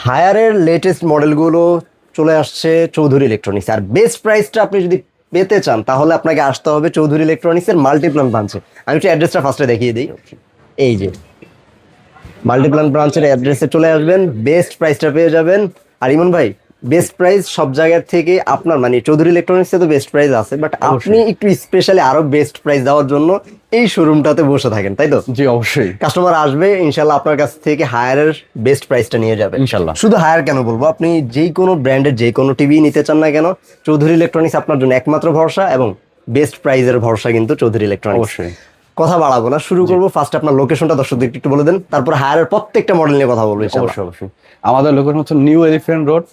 হায়ারের latest মডেলগুলো চলে আসছে চৌধুরী ইলেকট্রনিক্স। আর বেস্ট প্রাইসটা আপনি যদি পেতে চান তাহলে আপনাকে আসতে হবে চৌধুরী ইলেকট্রনিক্সের মাল্টিপ্লান ব্রাঞ্চে। আমি একটু অ্যাড্রেসটা ফার্স্টে দেখিয়ে দিই। এই যে মাল্টিপ্লান ব্রাঞ্চের অ্যাড্রেসে চলে আসবেন, বেস্ট প্রাইসটা পেয়ে যাবেন। আর ইমন ভাই, বেস্ট প্রাইস সব জায়গা থেকে আপনার মানে চৌধুরী ইলেকট্রনিক্সে তো বেস্ট প্রাইস আছে, বাট আপনি একটু স্পেশালি আরো বেস্ট প্রাইস দেওয়ার জন্য এই শোরুমটাতে বসে থাকেন, তাই তো? জি অবশ্যই, কাস্টমার আসবে ইনশাল্লাহ আপনার কাছ থেকে হায়ারের বেস্ট প্রাইসটা নিয়ে যাবে ইনশাল্লাহ। শুধু হায়ার কেন বলবো, আপনি যেই কোনো ব্র্যান্ডের যে কোনো টিভি নিতে চান না কেন, চৌধুরী ইলেকট্রনিক্স আপনার জন্য একমাত্র ভরসা, এবং বেস্ট প্রাইজের ভরসা কিন্তু চৌধুরী ইলেকট্রনিক্স। অবশ্যই। কথা বাড়াবো না, শুরু করবো। ফার্স্ট আপনার লোকেশনটা দর্শকদের একটু বলে দেন, তারপর হায়ারের প্রত্যেকটা মডেল নিয়ে কথা বলবো ইনশাল্লাহ। অবশ্যই অবশ্যই। আমাদের লোকেশন হচ্ছে new elephant road,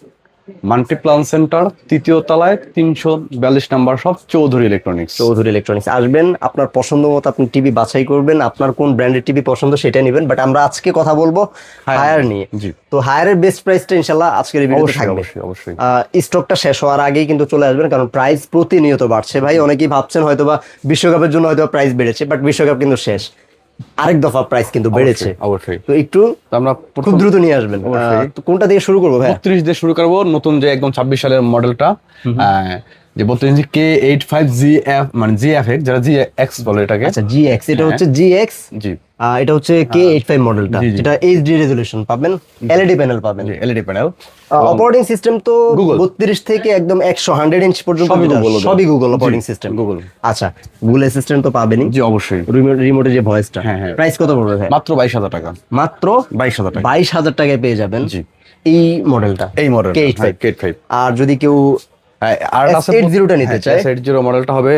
Multiplan centre, তৃতীয় তলায়, 342 number shop, Chowdhury electronics. Chowdhury electronics আসবেন, আপনার পছন্দ মতো আপনি টিভি বাছাই করবেন, আপনার কোন ব্র্যান্ডের টিভি পছন্দ সেটা নেবেন। বাট আমরা আজকে কথা বলবো হায়ার নিয়ে। জি। তো হায়ারের বেস্ট প্রাইসটা ইনশাল্লাহ আজকের এই ভিডিওতে থাকবে। অবশ্যই অবশ্যই। স্টকটা শেষ হওয়ার আগেই কিন্তু চলে আসবেন, কারণ প্রাইস প্রতিনিয়ত বাড়ছে ভাই। অনেকেই ভাবছেন হয়তোবা বিশ্বকাপের জন্য হয়তো প্রাইস বেড়েছে, বাট বিশ্বকাপ কিন্তু শেষ, আরেক দফা প্রাইস কিন্তু বেড়েছে। অবশ্যই। তো একটু আমরা খুব দ্রুত নিয়ে আসবেন। অবশ্যই। তো কোনটা দিয়ে শুরু করবো ভাই? 32 দিয়ে শুরু করবো, নতুন যে একদম 26 সালের মডেলটা, যে 32 K85GF, মানে GFX, যারা GX বলে এটাকে। আচ্ছা, GX, এটা হচ্ছে GX। জি। এটা হচ্ছে K85 মডেলটা, জি, জি। যেটা এইচডি রেজোলিউশন পাবেন, এলইডি প্যানেল পাবেন। LED panel. অপারেটিং সিস্টেম তো Google। 32 থেকে একদম 100 ইঞ্চ পর্যন্ত সবই যেটা, Google। সবই গুগল অপারেটিং সিস্টেম। গুগল। আচ্ছা, গুগল অ্যাসিস্ট্যান্ট তো পাবেনই। জি অবশ্যই। রিমোটে যে ভয়েসটা, হ্যাঁ, হ্যাঁ। প্রাইস কত পড়বে ভাই? মাত্র 22,000 টাকা। মাত্র 22,000 টাকা। 22,000 টাকায় পেয়ে যাবেন জি। এই মডেলটা, এই মডেল K85। K85। আর যদি কেউ আর আছে S80 টা নিতে চায়, S80 মডেলটা হবে,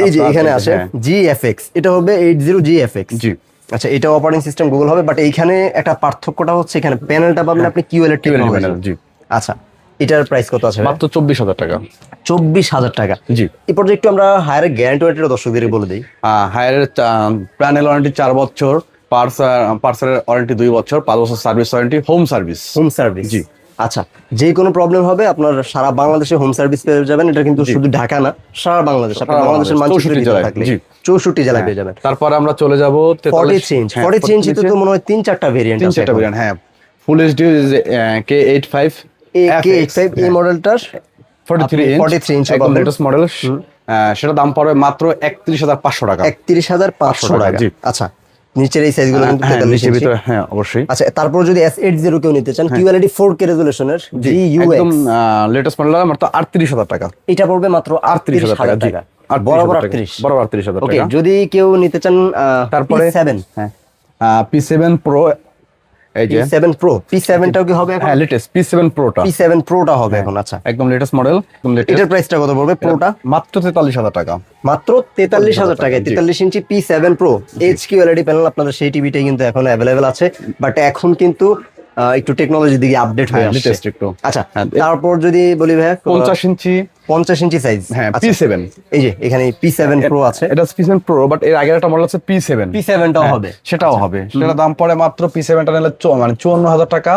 এই যে আপনার, এখানে আছে হ্যাঁ। GFX, এটা হবে 80 GFX। জি। আচ্ছা, এটা অপারেটিং সিস্টেম গুগল হবে, বাট এইখানে একটা পার্থক্যটা হচ্ছে এখানে প্যানেলটা পাবেন আপনি QLED টেকনোলজি। জি। আচ্ছা, এটার প্রাইস কত আছে? মাত্র 24,000 টাকা। 24,000 টাকা। জি। এই পর্যায়ে একটু আমরা হায়ারের গ্যারান্টি ওয়ারেন্টিটা দর্শকদের বলে দিই। হায়ারের প্যানেল ওয়ারেন্টি 4 বছর, পার্সেলের ওয়ারেন্টি 2 বছর, 5 বছর service warranty, home service. Home service. জি। আচ্ছা, যে কোনো প্রবলেম হবে আপনার সারা বাংলাদেশে হোম সার্ভিস পেয়ে যাবেন। এটা কিন্তু শুধু ঢাকা না, সারা বাংলাদেশ, আপনি সারা বাংলাদেশের বাংলাদেশ, মানচিত্রে 64 জেলায়। থাকলে জি। 64 জেলায় পেয়ে যাবেন। তারপরে আমরা চলে যাব 43 ইঞ্চ। 43 ইঞ্চিতে তো মনে হয় 3-4টা ভেরিয়েন্ট আছে। 3-4টা ভেরিয়েন্ট, হ্যাঁ। ফুল এইচডি K85 K85 এই মডেলটার 43 ইঞ্চ একদম লেটেস্ট মডেল। সেটা দাম পড়বে মাত্র 31,500 টাকা। 31,500 টাকা। জি। আচ্ছা, নিচের এই সাইজগুলো কিন্তু 43 নিচের ইঞ্চি। ভিতরে, হ্যাঁ অবশ্যই। আচ্ছা, তারপর যদি S80 কেউ নিতে চান, QLED 4K রেজোলিউশনের একদম GUX, লেটেস্ট মডেল, মাত্র 38,000 টাকা। এটা পড়বে মাত্র 38,000 টাকা। 38,000 জি। টাকা। বরাবর 38। বরাবর 38,000 ওকে, টাকা। যদি কেউ নিতে চান তারপরে P7, হ্যাঁ, P7 Pro, এই যে P7 Pro, P7 টাও কি হবে এখন? হ্যাঁ, লেটেস্ট P7 Proটা, P7 Proটা হবে এখন। আচ্ছা, একদম লেটেস্ট মডেল, একদম লেটেস্ট। এটার প্রাইসটা কত পড়বে প্রোটা? মাত্র 43,000 টাকা। মাত্র 43,000 টাকায় 43 ইঞ্চি P7 Pro HQ LED panel. আপনাদের সেই টিভিটাই কিন্তু এখন অ্যাভেলেবেল আছে, বাট এখন কিন্তু একটু টেকনোলজির দিকে আপডেট হয়ে আসছে। লেটেস্ট একটু। আচ্ছা, তারপর যদি বলি ভাই 50 ইঞ্চি, 50 ইঞ্চি সাইজ। হ্যাঁ, আচ্ছা, P7। এই যে এখানে P7 Pro আছে। এটা P7 Pro, বাট এর আগের একটা মডেল আছে P7। P7 টাও হবে, সেটাও হবে। সেটার দাম পড়ে মাত্র P7 টা নিলে মানে 54,000 টাকা।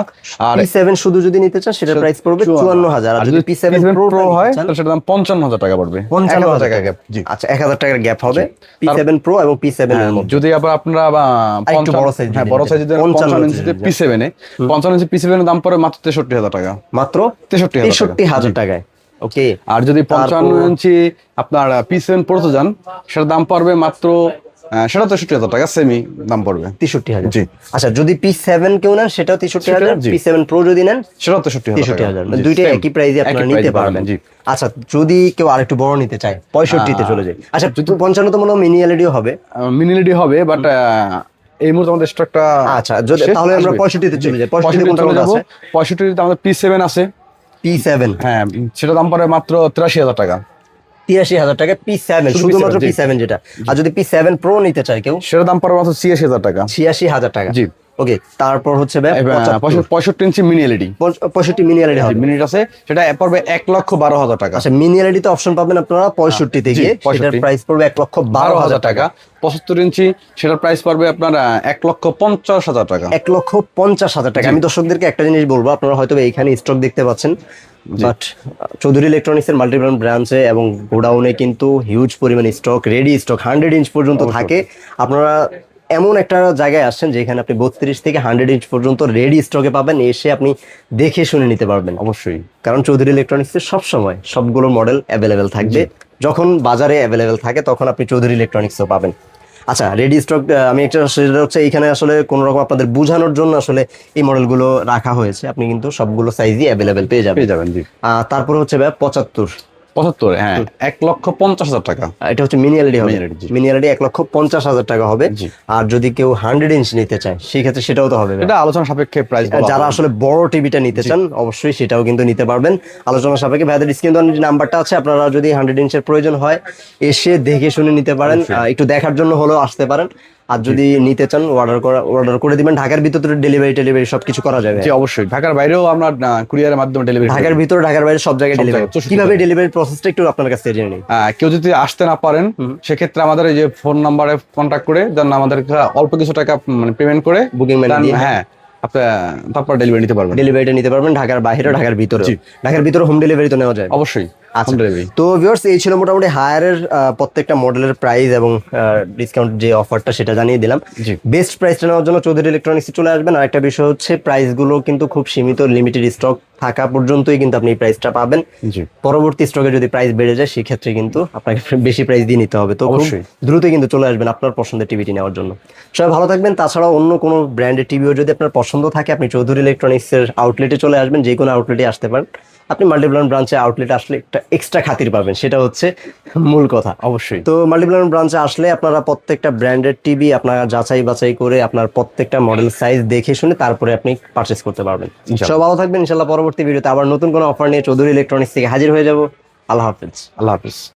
আর P7 শুধু যদি নিতে চান সেটার প্রাইস পড়বে 54,000। আর যদি P7 Pro হয় তাহলে সেটার দাম 55,000 টাকা পড়বে। 55,000 টাকা গ্যাপ। জি। আচ্ছা, 1,000 টাকার গ্যাপ হবে P7 Pro এবং P7 এর মধ্যে। যদি আবার আপনারা একটু বড় সাইজ, হ্যাঁ, বড় সাইজের 55 ইঞ্চিতে P7 এ, 55 ইঞ্চি P7 এর দাম পড়ে মাত্র 63,000 টাকা। মাত্র 63,000 টাকায়। ওকে। আর যদি 55 ইঞ্চি আপনার P7 Pro তে যান, সেটার দাম পড়বে মাত্র সেটা 63,000 টাকা, সেমি দাম পড়বে 63,000। জি। আচ্ছা, যদি P7 কেউ নেন সেটাও 63,000, জি। P7 Pro যদি নেন সেটা 63,000 63,000। দুইটাই একই প্রাইসে আপনারা নিতে পারবেন। জি। আচ্ছা, যদি কেউ আরেকটু বড় নিতে চায় 65 তে চলে যায়। আচ্ছা, 55 তো মনে হয় মিনি এলইডিও হবে। মিনি এলইডি হবে, বাট এই মুহূর্তে আমাদের স্টকটা, আচ্ছা, যদি তাহলে আমরা 65 তে চলে যাই। 65 কোনটা আছে? 65 তে আমাদের P7 আছে। P7, হ্যাঁ, সেটা দাম পড়ে মাত্র 83,000 টাকা। 83,000 টাকা P7, শুধুমাত্র জি। P7 যেটা। আর যদি P7 Pro নিতে চায় কেউ, সেটার দাম পড়ে মাত্র 86,000 টাকা। 86,000 টাকা। জি। ওকে, তারপর হচ্ছে 65 ইঞ্চি মিনি এলইডি, 65 মিনি এলইডি হবে। মিনিট আছে, সেটা পড়বে 1,12,000 টাকা। আচ্ছা, মিনি এলইডি তে অপশন পাবেন আপনারা 65 তে গিয়ে, সেটার প্রাইস পড়বে 1,12,000 টাকা। 75 ইঞ্চি, সেটার প্রাইস পড়বে আপনার 1,50,000 টাকা। 1,50,000 টাকা। আমি দর্শকদেরকে একটা জিনিস বলবো, আপনারা হয়তো এইখানে স্টক দেখতে পাচ্ছেন, বাট চৌধুরী ইলেকট্রনিক্সের মাল্টিপ্লান ব্রাঞ্চে এবং গোডাউনে কিন্তু হিউজ পরিমাণ স্টক, রেডি স্টক 100 ইঞ্চ পর্যন্ত থাকে। আপনারা এমন একটা জায়গায় আসছেন যেখানে আপনি 32 থেকে 100 ইঞ্চ পর্যন্ত রেডি স্টকে পাবেন, এসে আপনি দেখে শুনে নিতে পারবেন। অবশ্যই। কারণ চৌধুরী ইলেকট্রনিক্সে সবসময় সবগুলো মডেল অ্যাভেলেবেল থাকবে, যখন বাজারে অ্যাভেলেবেল থাকে তখন আপনি চৌধুরী ইলেকট্রনিক্সও পাবেন। আচ্ছা, রেডি স্টক আমি একটা, সেটা হচ্ছে এইখানে আসলে কোনো রকম আপনাদের বোঝানোর জন্য আসলে এই মডেলগুলো রাখা হয়েছে, আপনি কিন্তু সবগুলো সাইজই অ্যাভেলেবেল পেয়ে যাবেন। জি। তারপরে হচ্ছে ভাই 75, 75, হ্যাঁ, 1,50,000 টাকা। এটা হচ্ছে মিনি এলইডি হবে, Mini LED, জি। মিনি এলইডি 1,50,000 টাকা হবে। জি। আর যদি কেউ 100 ইঞ্চ নিতে চায় সেই ক্ষেত্রে সেটাও তো হবে ভাই। এটা আলোচনা সাপেক্ষে প্রাইস যারা আসলে বড় টিভিটা নিতে চান অবশ্যই সেটাও কিন্তু নিতে পারবেন আলোচনা সাপেক্ষে। ভাইদের স্ক্রিন যে নাম্বারটা আছে, আপনারা যদি 100 ইঞ্চের প্রয়োজন হয় এসে দেখে শুনে নিতে পারেন, একটু দেখার জন্য হলেও আসতে পারেন। আর যদি নিতে চান অর্ডার করে দিবেন। ঢাকার ভিতরে ডেলিভারি সবকিছু করা যাবে। জি অবশ্যই, ঢাকার বাইরেও আমরা কুরিয়ারের মাধ্যমে ডেলিভারি। ঢাকার ভিতরে ঢাকার বাইরে সব জায়গায় ডেলিভারি। জায়গায়, 64 কিভাবে ডেলিভারি প্রসেসটা একটু আপনার কাছে জেনে নিই। কেউ যদি আসতে না পারেন সেক্ষেত্রে আমাদের এই যে ফোন নাম্বারে কন্ট্যাক্ট করে দেন, আমাদের অল্প কিছু টাকা মানে পেমেন্ট করে বুকিং মানে দিয়ে, হ্যাঁ, আপনি তারপর ডেলিভারি নিতে পারবেন। ডেলিভারিটা নিতে পারবেন ঢাকার বাইরে, ঢাকার ভিতরে। জি। ঢাকার ভিতরে হোম ডেলিভারি তো নেওয়া যায় অবশ্যই, আচ্ছা। Home delivery. তো ভিউয়ার্স, এই ছিল মোটামুটি হায়ারের প্রত্যেকটা মডেলের প্রাইস এবং ডিসকাউন্ট যে অফারটা সেটা জানিয়ে দিলাম। জি। বেস্ট প্রাইসটা নেওয়ার জন্য চৌধুরী ইলেকট্রনিক্সে চলে আসবেন। আর একটা বিষয় হচ্ছে প্রাইসগুলো কিন্তু খুব সীমিত, লিমিটেড স্টক থাকা পর্যন্তই কিন্তু আপনি এই প্রাইসটা পাবেন। জি। পরবর্তী স্টকে যদি প্রাইস বেড়ে যায় সেক্ষেত্রে কিন্তু আপনাকে বেশি প্রাইস দিয়ে নিতে হবে। তো খুব অবশ্যই। দ্রুত কিন্তু চলে আসবেন আপনার পছন্দের টিভিটি নেওয়ার জন্য। সবাই ভালো থাকবেন। তাছাড়াও অন্য কোনো ব্র্যান্ডের টিভিও যদি আপনার পছন্দ থাকে আপনি চৌধুরী ইলেকট্রনিক্সের আউটলেটে চলে আসবেন, যে কোনো আউটলেটে আসতে পারেন। আপনি মাল্টিপ্লান ব্রাঞ্চে আউটলেটে আসলে একটা এক্সট্রা খাতির পাবেন, সেটা হচ্ছে মূল কথা। অবশ্যই। তো মাল্টিপ্লান ব্রাঞ্চে আসলে আপনারা প্রত্যেকটা ব্র্যান্ডের টিভি আপনারা যাচাই বাছাই করে আপনার প্রত্যেকটা মডেল সাইজ দেখে শুনে তারপরে আপনি পারচেস করতে পারবেন। ইনশাআল্লাহ। সব ভালো থাকবেন। ইনশাল্লাহ পরবর্তী ভিডিওতে আবার নতুন কোনো অফার নিয়ে চৌধুরী ইলেকট্রনিক্স থেকে হাজির হয়ে যাব। আল্লাহ হাফেজ। আল্লাহ হাফিজ।